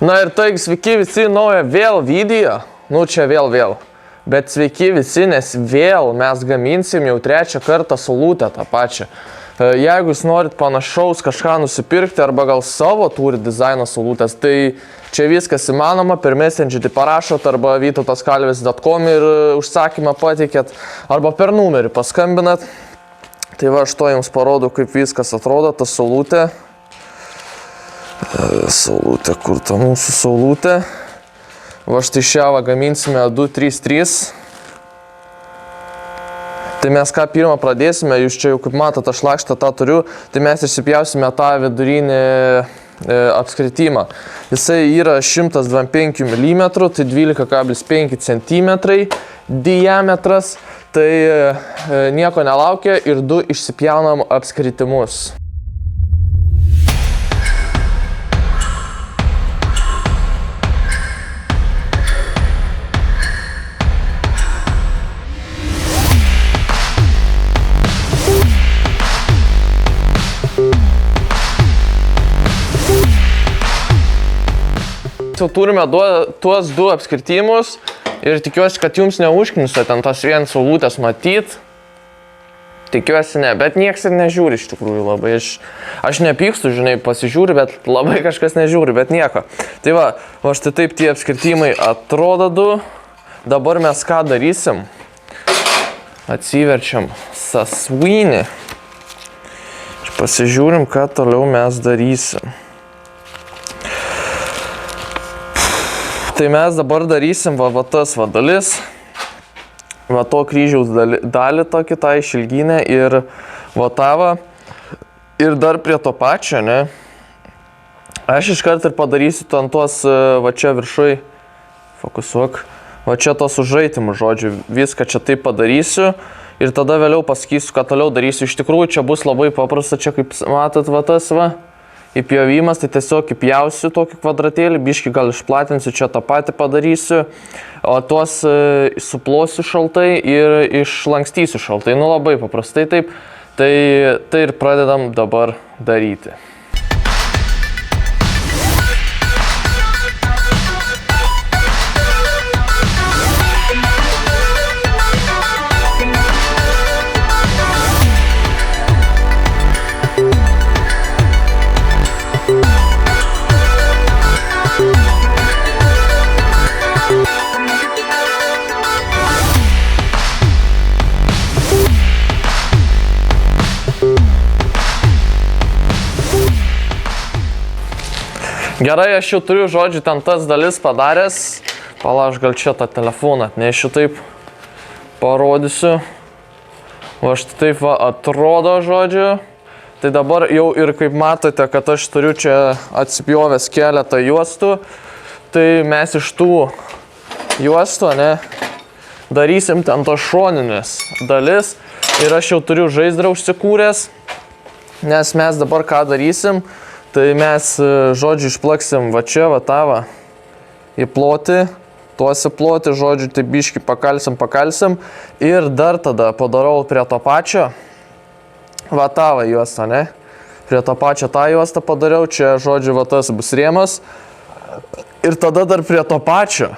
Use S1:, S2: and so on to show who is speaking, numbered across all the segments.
S1: Na ir taigi, sveiki visi naują vėl video, čia vėl, bet sveiki visi, nes vėl mes gaminsim jau trečią kartą saulutę tą pačią. Jeigu jūs norit panašaus kažką nusipirkti arba gal savo turi dizaino saulutės, tai čia viskas įmanoma, per Messengerį parašot arba vytautaskalvis.com ir užsakymą pateikėt arba per numerį paskambinat. Tai va, aš to jums parodau, kaip viskas atrodo, ta saulutė. Saulutė, kur ta mūsų saulutė? Va, štai šią va gaminsime 233. Tai mes ką pirmą pradėsime, jūs čia jau kaip matot, aš lakštą tą turiu, tai mes išsipjausime tą vidurinį apskritimą. Jisai yra 125 mm, tai 12,5 cm diametras, tai nieko nelaukia ir du išsipjaunam apskritimus. Jau turime tuos du apskritimus ir tikiuosi, kad jums neužkniso ten tas vien saulutės matyt. Tikiuosi ne, bet nieks ir nežiūri iš tikrųjų labai. Aš nepykstu, žinai, pasižiūri, bet labai kažkas nežiūri, bet nieko. Tai va, štai taip tie apskritimai atrodo du. Dabar mes ką darysim? Atsiverčiam sąsiuvinį. Pasižiūrim, ką toliau mes darysim. Tai mes dabar darysim va tas dalis, va to kryžiaus dalį tokį tą išilginę ir va tavą ir dar prie to pačio, ne? Aš iškart ir padarysiu ant tos va čia viršui, fokusuok, va čia tos užžaitimų žodžiu, viską čia taip padarysiu ir tada vėliau pasakysiu, ką toliau darysiu. Iš tikrųjų čia bus labai paprasta, čia kaip matot va tas va. Įpjovimas, tai tiesiog įpjausiu tokį kvadratėlį, biškį gal išplatinsiu, čia tą patį padarysiu, o tuos suplosiu šaltai ir išlankstysiu šaltai, labai paprastai taip, tai ir pradedam dabar daryti. Gerai, aš jau turiu, žodžiu, ten tas dalis padaręs. Pala, aš gal čia tą telefoną atnešiu taip, parodysiu. Va, štai taip va atrodo, žodžiu. Tai dabar jau ir kaip matote, kad aš turiu čia atsipjovęs keletą juostų. Tai mes iš tų juostų, ne, darysim ten tos šoninės dalis. Ir aš jau turiu žaizdrą užsikūręs, nes mes dabar ką darysim. Tai mes, žodžiu, išplaksim va čia, va tavą į plotį, tuos į plotį, žodžiu, tai biškį pakalsim ir dar tada padarau prie to pačio va tavą juostą, ne? Prie to pačio tą juostą padariau, čia, žodžiu, va tas bus rėmas ir tada dar prie to pačio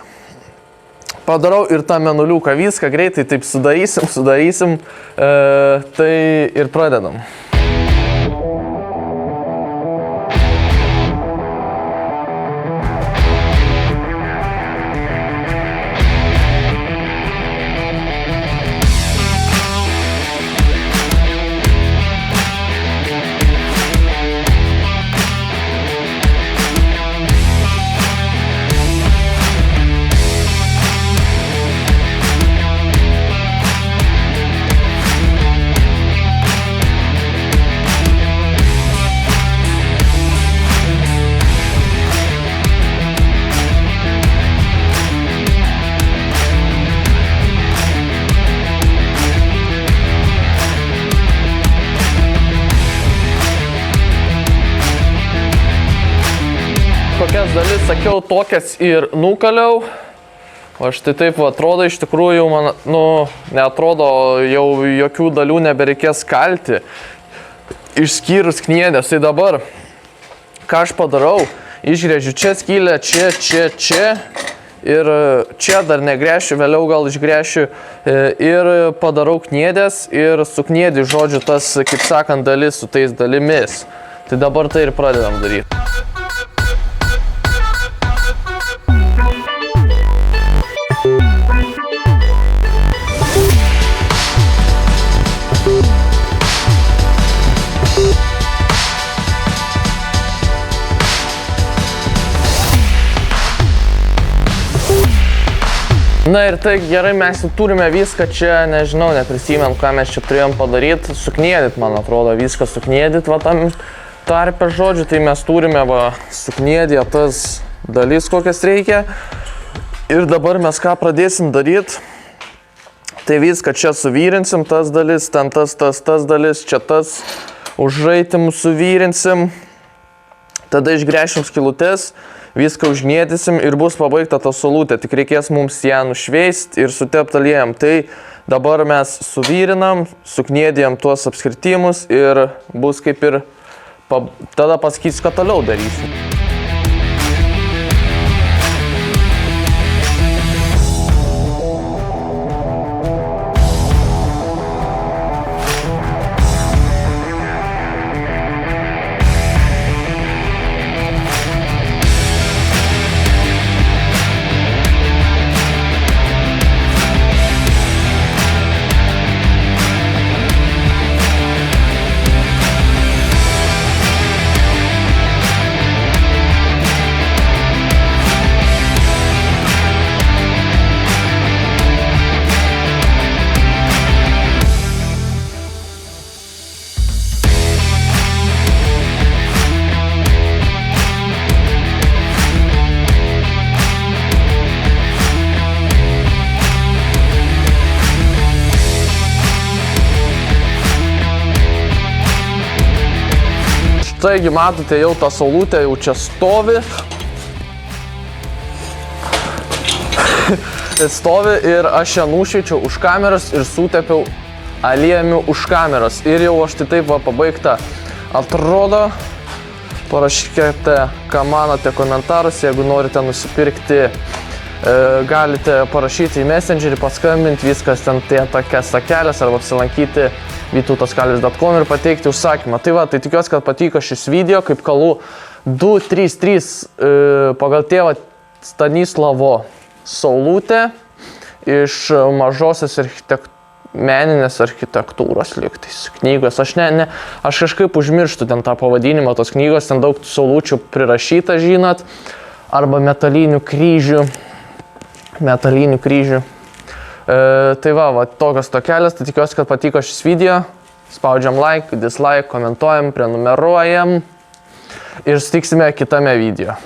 S1: padarau ir tą menuliuką, viską greitai taip sudarysim, tai ir pradedam. Kokias dalis sakiau, tokias ir nukaliau. O štai taip atrodo, iš tikrųjų, man, neatrodo, jau jokių dalių nebereikės kalti, išskyrus kniedės. Tai dabar, ką aš padarau, Išgrėžiu čia skylę, čia. Ir čia dar negręšiu, vėliau gal išgręšiu ir padarau kniedės ir sukniedžiu, žodžiu, tas, kaip sakant, dalis su tais dalimis. Tai dabar tai ir pradedam daryti. Na ir tai gerai, mes jau turime viską čia, nežinau, neprisimenu, ką mes čia turėjom padaryti, sukniedit, man atrodo, viską sukniedit, va tam tarpe žodžiu, tai mes turime va sukniedė tas dalis, kokias reikia. Ir dabar mes ką pradėsim daryti, tai viską čia suvyrinsim, tas dalis, ten tas dalis, čia tas užžaitimus suvyrinsim, tada išgręšim skylutes. Viską užgniedysim ir bus pabaigta ta saulutė, tik reikės mums ją nušveisti ir sutepti aliejum. Tai dabar mes suvyrinam, sukniedėjom tuos apskritimus ir bus kaip ir, tada pasakysiu, ką toliau darysim. Taigi, matote, jau ta saulutė jau čia stovi. Stovi ir aš ją nušveičiau už kameros ir sutepiau aliejumi už kameros. Ir jau aš tai taip va pabaigta atrodo. Parašykite, ką manote komentarus, jeigu norite nusipirkti, galite parašyti į Messengerį, paskambinti, viskas ten tokias sakelės arba apsilankyti vytautaskalvis.com ir pateikti užsakymą. Tai va, tai tikiuosi, kad patiko šis video, kaip kalų 233 pagal tėvą Stanislavo saulutė iš mažosios meninės architektūros lygtais knygos. Aš kažkaip užmirštu ten tą pavadinimą tos knygos, ten daug saulučių prirašyta, žinot, arba metalinių kryžių. Tai va, tokios tokelės, tai tikiuosi, kad patiko šis video. Spaudžiam like, dislike, komentuojam, prenumeruojam ir sutiksime kitame video.